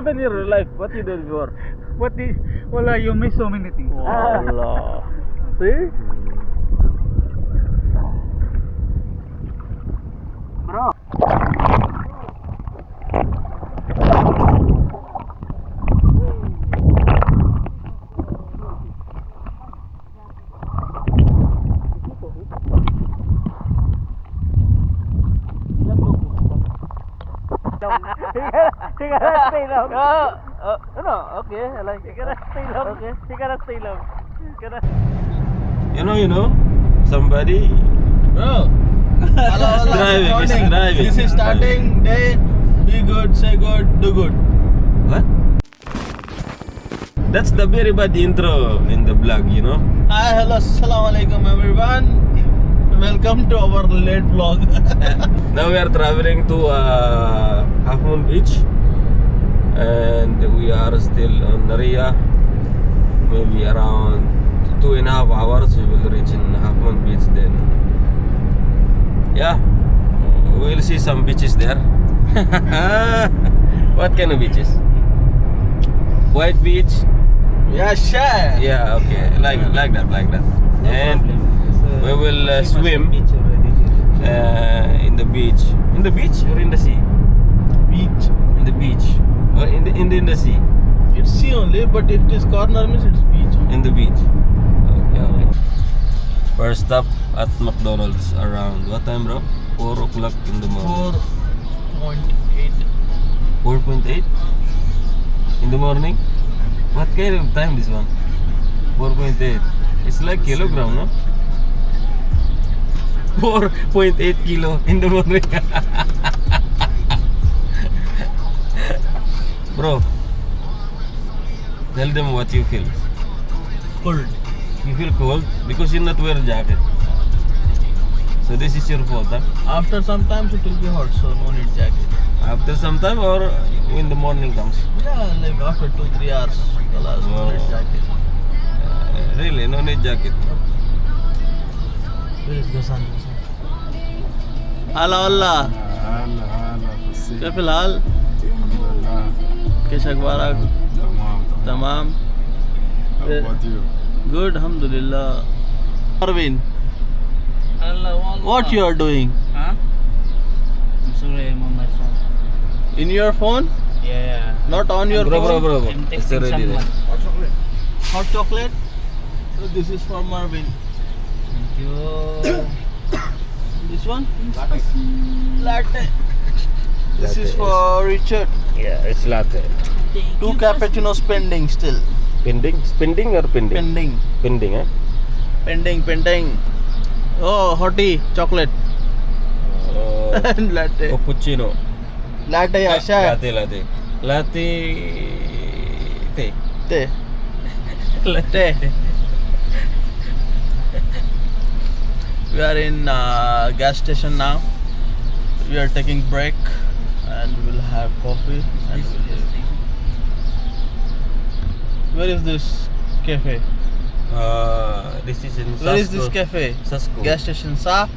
happened in your life? What you did before? Wala, you miss so many things. Allah. See? Bro. He cannot stay long. No, okay, I like He cannot stay long. Okay. He cannot stay long. He cannot. You know, somebody Bro. Hello, He's driving. This is starting day. Be good, say good, do good. What? That's the very bad intro in the vlog, you know. Hi, hello, assalamualaikum everyone. Welcome to our late vlog. Now we are traveling to Half Moon Beach, and we are still on Naria. Maybe around 2.5 hours we will reach in Half Moon Beach. Then, yeah, we'll see some beaches there. What kind of beaches? White beach. Yeah, sure. Yeah, okay, like that. And we will swim in the beach. In the beach or in the sea? Beach. In the beach or in the sea? It's sea only, but it is corner means it's beach. In the beach. Okay. First stop at McDonald's around what time, bro? 4 o'clock in the morning. 4.8. 4.8 in the morning. What kind of time this one? 4.8. It's like kilogram, no? 4.8 kilo in the morning. Bro, tell them what you feel. Cold. You feel cold because you not wear jacket. So this is your fault, huh? After some time it will be hot, so no need jacket. After some time or when the morning comes? Yeah, like after 2-3 hours. Alas, no need jacket. Really, no need jacket. Where is the sun? Allah Allah. كيف الحال؟ كيف أخبارك؟ تمام. Good, alhamdulillah. Marvin, what you are doing? Huh? I'm sorry, I'm on my phone. In your phone? Yeah. Not on your Bro. phone? I'm It's texting already someone. there. Hot chocolate? So this is for Marvin. Thank you. This one? Latte. This is for Richard. Yeah, it's latte. 2 cappuccinos pending still. Pending? Spending or pending? Pending. Pending, eh? Pending. Oh, hottie chocolate. And latte. Cappuccino. Latte, Asha. Latte. Tea. Te. Latte. We are in gas station now. We are taking break and we will have coffee. And where is this cafe? This is in Sasko. Where is this cafe? Sasko. Gas station Sa?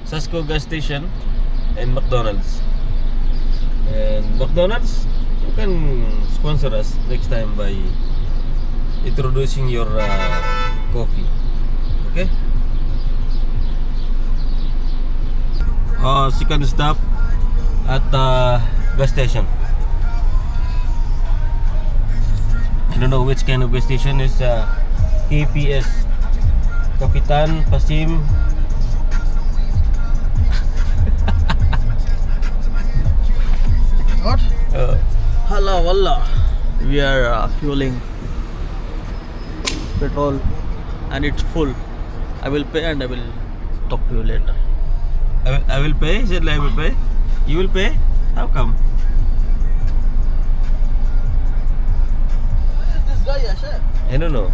Sasko gas station and McDonald's. And McDonald's, you can sponsor us next time by introducing your coffee. Okay? Second stop at gas station. I don't know which kind of gas station is KPS, Kapitan Pasim. What? Hala walla. We are fueling petrol and it's full. I will pay and I will talk to you later. I will pay. He said I will pay. You will pay? How come? Where is this guy, Asha? I don't know.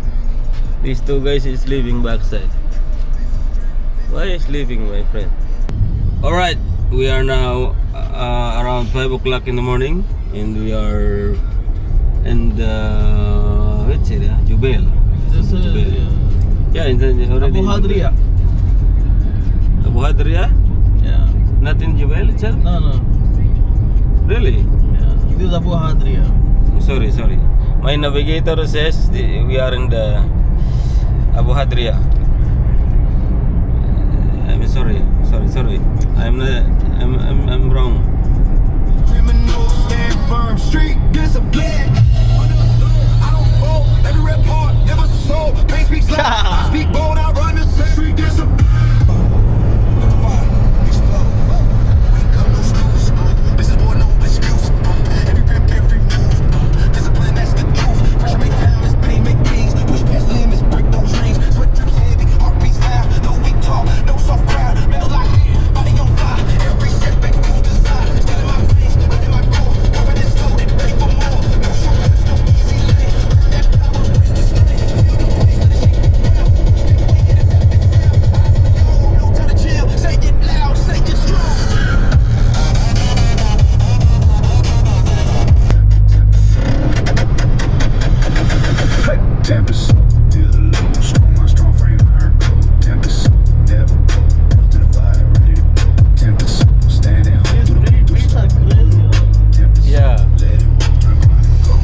These two guys is leaving backside. Why is leaving, my friend? Alright, we are now around 5 o'clock in the morning and we are in the which area? Jubail. This is Jubail. Yeah, in the already. Abu Hadriya. Abu Hadriya? Yeah. Not in Jubail itself? No. Really? Yeah. This is Abu Hadria. Sorry. My navigator says we are in the Abu Hadria. I'm sorry. I'm wrong. Criminals stand firm, street discipline. I don't fall, every rep hard, never sold. Pain speaks loud, I speak bold, I run the same. Street discipline. Fire, explode. Wake up, no snooze. This is war, no excuse. Every rep, every move. Discipline, that's the truth. Pressure make balance, pain make kings. Push past limits, break those rings. Sweat drips heavy, heartbeats loud. No weak talk, no soft crowd. Metal locked in, body on fire. Every setback, full desire. Still in my face, in my core. Confidence loaded, ready for more. No shortcuts, no easy lane. Earn that power, raise the strain. Feel the pace, let it shake the ground. Still waking, it's happening sound. Eyes on the goal, no time to chill. Say it loud, say it strong. Hey, Tempest, feel the load. Strong frame, iron cold. Tempest, never cold. Built in the fire, ready to go. Tempest, standing home through the Beats are crazy. Tempest, Yeah. let it walk to the ground and go.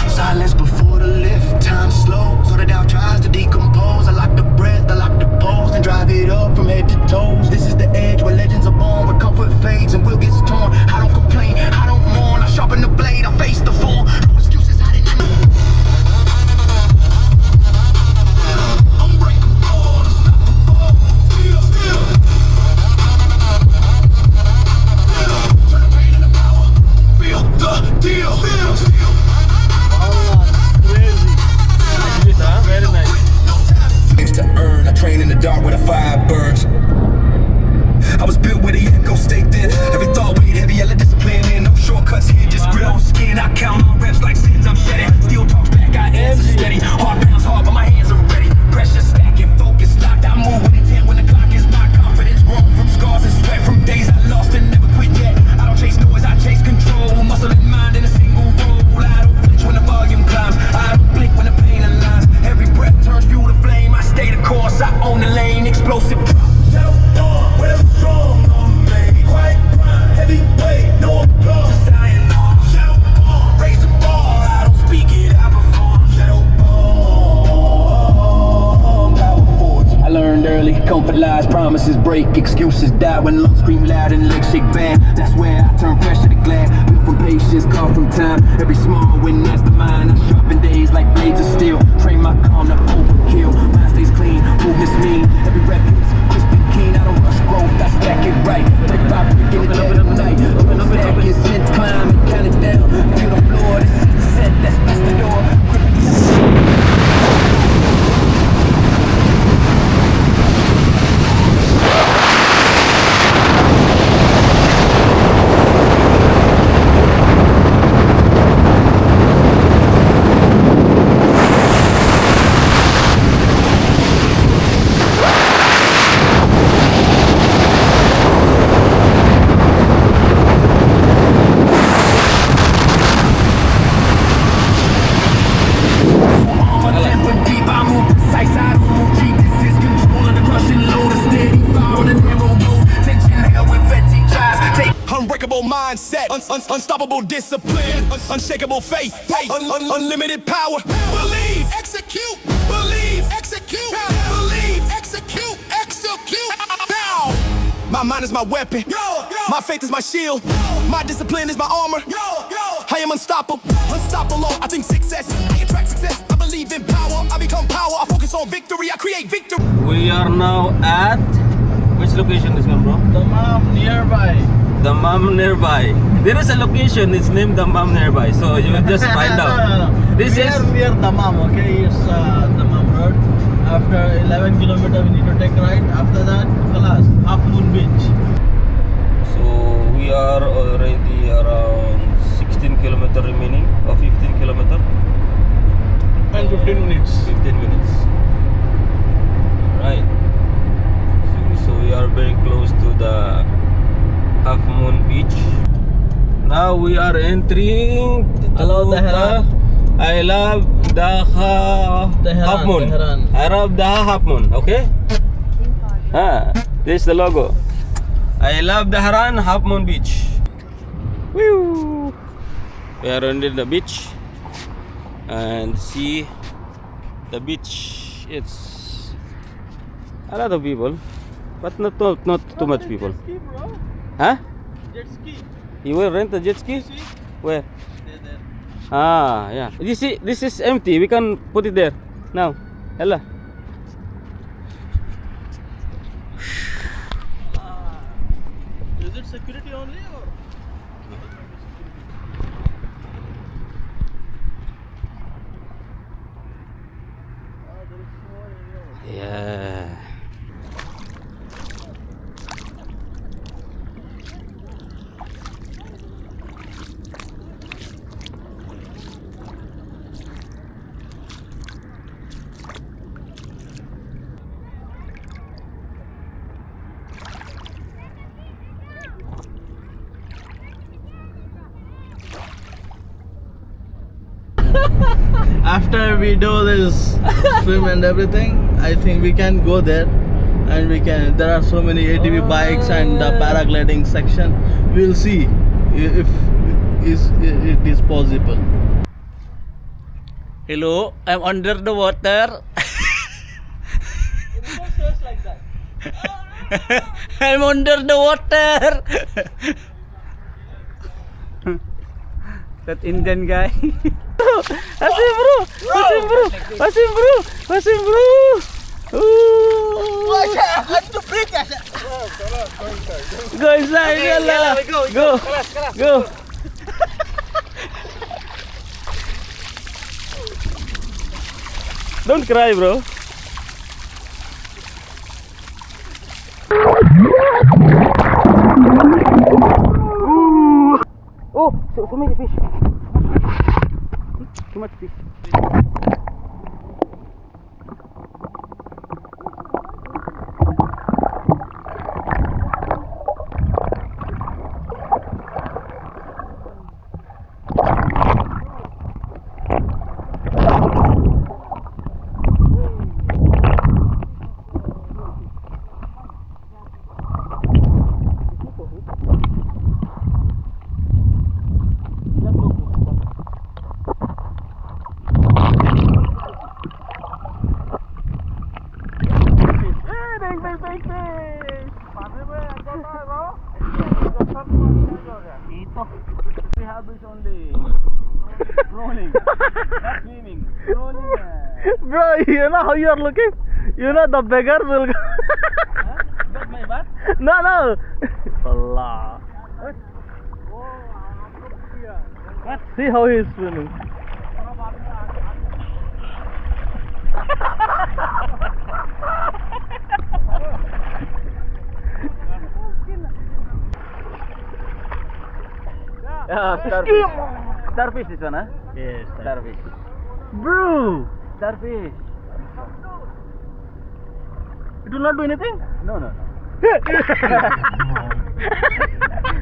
Silence before the lift, time slow. So the doubt tries to decompose. I lock the breath, I lock the pose, and drive it up from head to toes. This is the edge where legends are born, where comfort fades and will gets torn. I don't complain, I don't mourn. I sharpen the blade, I face the form. No excuses hiding in the unbreakable, unstoppable. Feel. Turn the pain into power. Feel the deal. Feel. Very nice. Things to earn. I train in the dark where the fire burns. I was built where the echo stayed thin. Every thought weighed heavy, I let discipline in. No shortcuts here, just grit on skin. I count my reps like sins I'm shedding. Steel talks back, I answer steady. Hard pounds hard, but my hands are ready. Pressure stacking, focus locked. I move with intent when the clock is my confidence grown from scars and sweat from days I lost and never quit yet. I don't chase noise, I chase control. Muscle and mind in a single roll. I don't flinch when the volume climbs. I don't blink when the pain aligns. Every breath turns fuel to flame. I stay the course, I own the lane. Explosive drop. Shadow dawn, where the strong are made. Quiet grind, heavy weight, no applause. Just dying on. Shadow dawn, raise the bar. I don't speak it, I perform. Shadow dawn, power forge. I learned early, comfort lies, promises break, excuses die when lungs scream loud and legs shake bad. That's where I turn pressure to glad. Built from patience, call from time. Every small win, that's the mind. I sharpen days like blades of steel. Train my calm to overkill. Mind stays clean, movements mean. Every rep hits crisp and keen. I don't rush growth, I stack it right. Brick by brick in the dead of night. Stack is in, climb and count it down. Feel the floor, the seat set, that's past the door. Unbreakable mindset, unstoppable discipline, unshakable faith, unlimited power. Believe, execute, believe, execute, believe, execute, execute. Now, my mind is my weapon, my faith is my shield, my discipline is my armor. I am unstoppable, unstoppable. I think success, I attract success. I believe in power, I become power. I focus on victory, I create victory. We are now at which location this one, bro? The mom nearby. Dammam nearby. There is a location. It's named Dammam nearby. So you just find out. No. This is near Dammam, okay? It's Dammam Road. After 11 kilometers, we need to take right. After that, Kalas, Half Moon Beach. So we are already around 16 kilometer remaining or 15 kilometer. And 15 minutes. 15 minutes. Right. So we are very close to the Half Moon Beach. Now we are entering Hello, Tehran. I love the Half Moon. Tehran. I love the Half Moon. Okay. This is the logo. I love the Haran Half Moon Beach. Woo! We are on the beach and see the beach. It's a lot of people, but not too much people. Jet ski, bro. Huh? Jet ski. You will rent a jet ski? See? Where? There. Ah, yeah. This is empty. We can put it there now. Ella. Is it security only or? Yeah. After we do this swim and everything, I think we can go there, and there are so many ATV bikes and the paragliding section. We'll see if it is possible. Hello, I'm under the water. I'm under the water. That Indian guy. Asim bro. Go inside, yalla. Go. Don't cry, bro. Oh, so many fish. Too much fish. We have is only rolling, not swimming. Rolling. Bro, you know how you are looking? You know the beggars will go. Got my butt? No. Allah. What? See how he is swimming. Yeah, starfish. Starfish this one, huh? Yes. Starfish. Bro, Starfish. it will not do anything? No.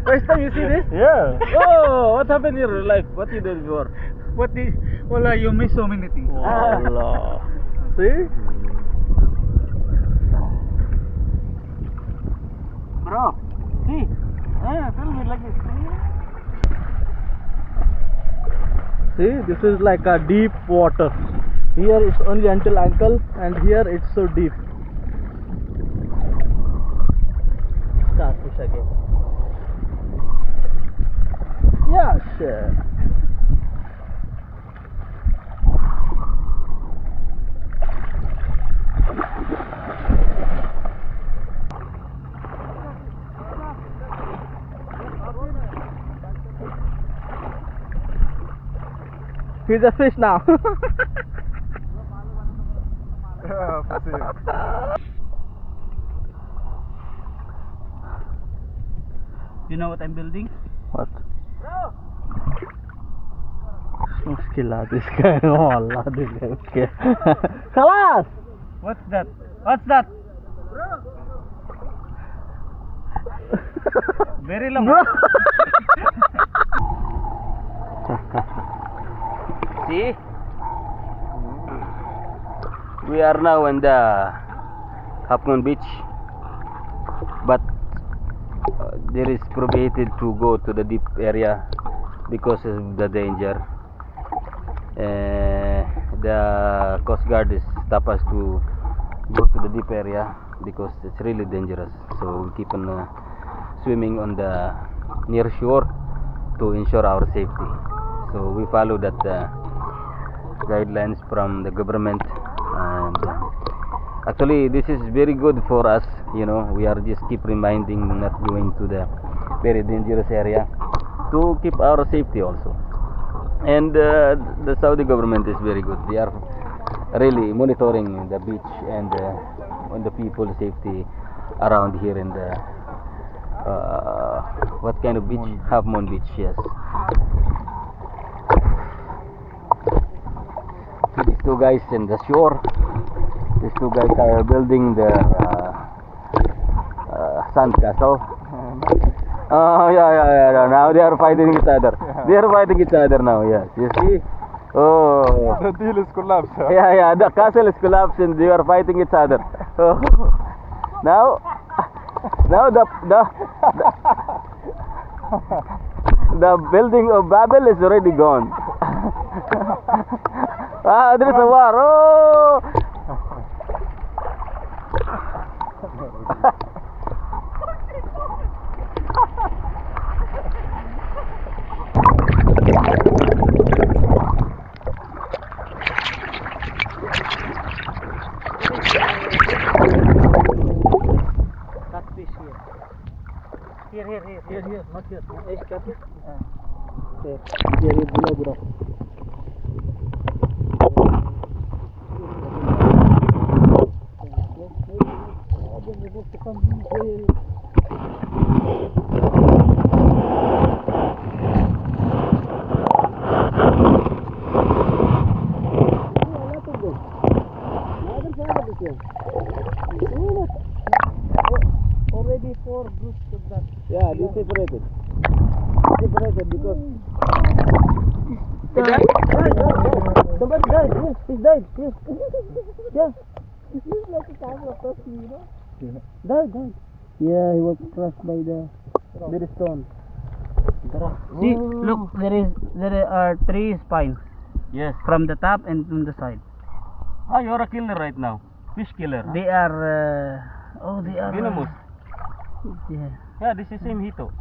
First time you see this? Yeah. Oh, what happened in your life? What you did before? Wala, you miss so many things. Allah. See? Bro, see? Film it like this. See, this is like a deep water. Here it's only until ankle, and here it's so deep. Starfish again. Yeah, sure. He's a fish now. You know what I'm building? What? Muskil this guy. Oh Allah, this guy. Okay. Khalas. What's that? What's that? Very long. Bro. See? We are now in the Half Moon Beach, but there is prohibited to go to the deep area because of the danger. The Coast Guard is stop us to go to the deep area because it's really dangerous. So we keep on swimming on the near shore to ensure our safety. So we follow that guidelines from the government, and actually this is very good for us. You know, we are just keep reminding not going to the very dangerous area to keep our safety also. And the Saudi government is very good. They are really monitoring the beach and on the people's safety around here in the what kind of beach? Half Moon Beach, yes. These two guys in the shore. These two guys are building the sand castle. Oh yeah. Now they are fighting each other. They are fighting each other now. Yes, you see. Oh. The deal is collapsed. Yeah. The castle is collapsing. They are fighting each other. Oh. Now the building of Babel is already gone. There is a war. Oh. Catfish here. Here, not here. Catfish. Here is below. Already 4 groups of that. Yeah, they separated. Separated because Somebody died. Yes, he died. Yes. Yes. This is like a camera person, you know? Died. Yeah, he was crushed by the stone. See, look, there are 3 spines. yes. From the top and from the side. Ah, you're a killer right now. Fish killer. They are they are venomous. Yeah. Yeah, this is same Hito.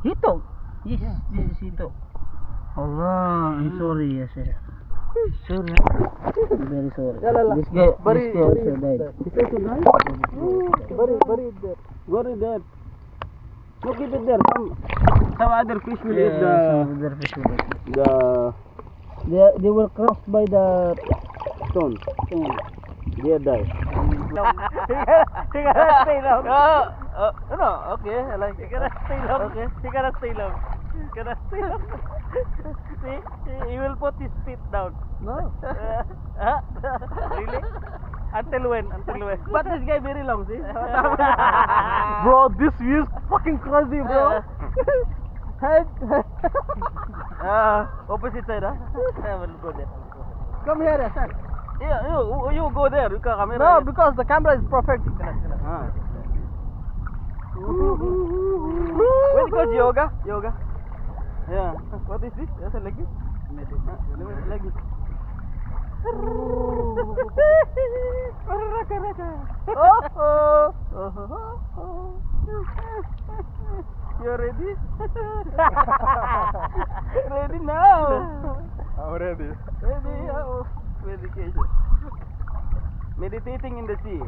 Hito. Yes, this is Hito. Allah, I'm sorry, yes, sir. Sorry. Very sorry. This guy also died. This also died? Buried there. Buried there. Look, keep it there. Some other fish will eat Some other fish will eat. They were crushed by the stone. They die. He cannot stay long. No, okay, I like He cannot stay long. Okay. He cannot stay long. He cannot stay long. See, he will put his feet down. No. Really? Until when? But this guy very long, see? Bro, this view is fucking crazy, bro. Opposite side, huh? I will go there. Come here, sir. Yeah, you go there. You can camera. No, because the camera is perfect. Ah. What is called yoga? Yoga. Yeah. What is this? Yes, like this. Like this. You ready? Ready now? I'm ready. Ready? Oh, meditation. Meditating in the sea.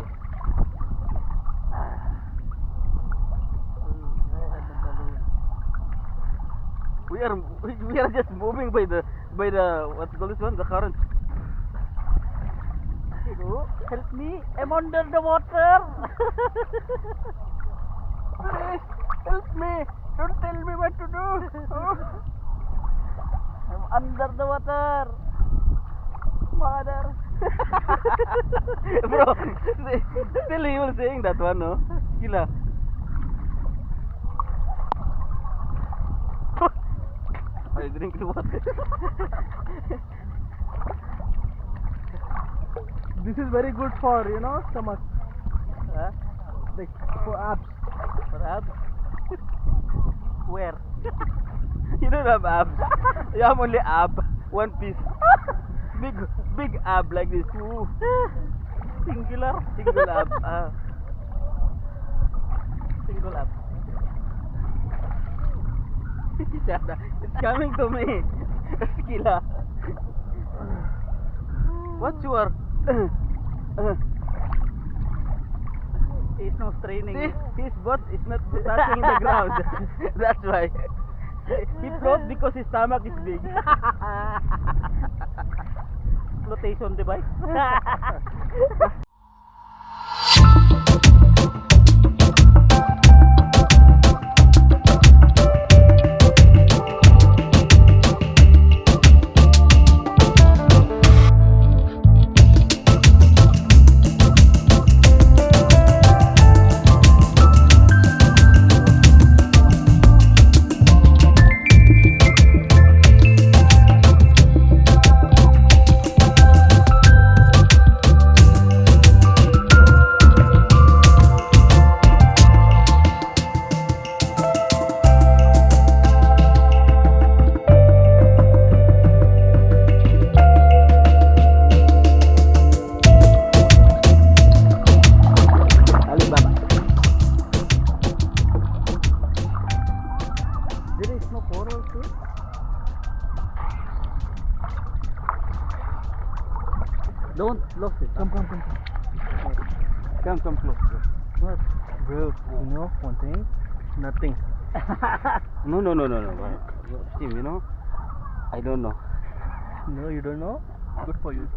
We are just moving by the what's called this one, the current. Help me, I'm under the water. Please help me! Don't tell me what to do. I'm under the water. Mother. Bro, still he was saying that one, no? Kila. I drink the water. This is very good for, stomach. Like for abs. For abs? Where? You don't have abs. You have only ab. One piece. Big ab like this. Ooh. Single ab. Single ab. It's coming to me. Skila. What's your? He's no straining. His butt is not touching the ground. That's why. He floats because his stomach is big. Flotation device. There is no coral too. Don't lose it. Come close. What? Bro, you know one thing? Nothing. No. Tim, you know, I don't know. No, you don't know? Good for you.